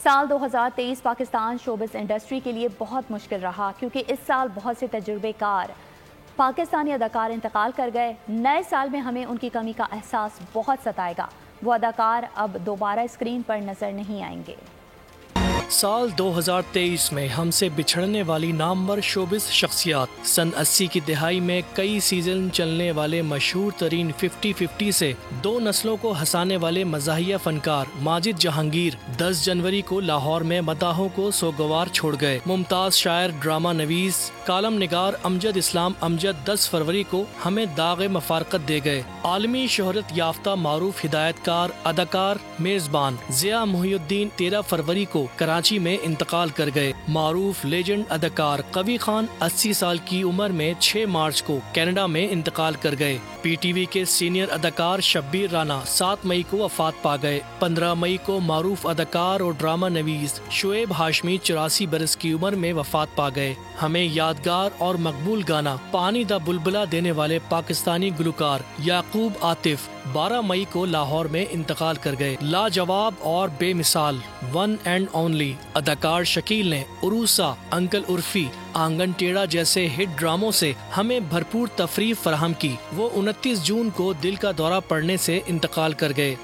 سال 2023 Pakistan showbiz industry کے لیے بہت مشکل رہا کیونکہ اس سال بہت سے تجربے کار پاکستانی اداکار انتقال کر گئے۔ نئے سال میں ہمیں ان کی کمی کا احساس بہت ستائے گا۔ وہ اداکار اب دوبارہ اسکرین پر نظر نہیں آئیں گے۔ سال 2023 میں ہم سے بچھڑنے والی نامور شوبز شخصیات۔ سن 80 کی دہائی میں کئی سیزن چلنے والے مشہور ترین 50-50 سے دو نسلوں کو ہنسانے والے مزاحیہ فنکار ماجد جہانگیر 10 جنوری کو لاہور میں مداحوں کو سوگوار چھوڑ گئے۔ ممتاز شاعر، ڈرامہ نویس، کالم نگار امجد اسلام امجد 10 فروری کو ہمیں داغ مفارقت دے گئے۔ عالمی شہرت یافتہ معروف ہدایت کار، اداکار، میزبان ضیاء محی الدین 13 فروری کو کراچی میں انتقال کر گئے۔ معروف لیجنڈ اداکار قوی خان 80 سال کی عمر میں 6 مارچ کو کینیڈا میں انتقال کر گئے۔ پی ٹی وی کے سینئر اداکار شبیر رانا 7 مئی کو وفات پا گئے۔ 15 مئی کو معروف اداکار اور ڈرامہ نویس شعیب ہاشمی 84 برس کی عمر میں وفات پا گئے۔ ہمیں یادگار اور مقبول گانا پانی دا بلبلا دینے والے پاکستانی گلوکار یعقوب عاطف 12 مئی کو لاہور میں انتقال کر گئے۔ لاجواب اور بے مثال ون اینڈ اونلی اداکار شکیل نے عروسہ، انکل عرفی، آنگن ٹیڑھا جیسے ہٹ ڈراموں سے ہمیں بھرپور تفریح فراہم کی۔ وہ 29 جون کو دل کا دورہ پڑنے سے انتقال کر گئے۔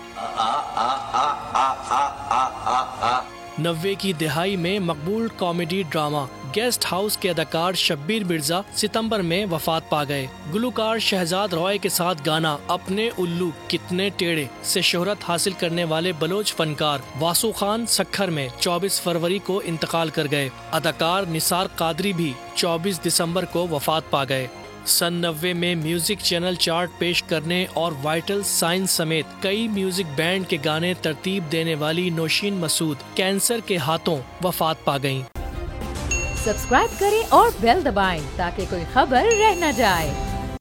90 کی دہائی میں مقبول کامیڈی ڈرامہ گیسٹ ہاؤس کے اداکار شبیر مرزا ستمبر میں وفات پا گئے۔ گلوکار شہزاد رائے کے ساتھ گانا اپنے الو کتنے ٹیڑے سے شہرت حاصل کرنے والے بلوچ فنکار واسو خان سکھر میں 24 فروری کو انتقال کر گئے۔ اداکار نثار قادری بھی 24 دسمبر کو وفات پا گئے۔ سن 90 میں میوزک چینل چارٹ پیش کرنے اور وائٹل سائنس سمیت کئی میوزک بینڈ کے گانے ترتیب دینے والی نوشین مسعود کینسر کے ہاتھوں وفات پا گئیں۔ سبسکرائب کریں اور بیل دبائیں تاکہ کوئی خبر رہ نہ جائے۔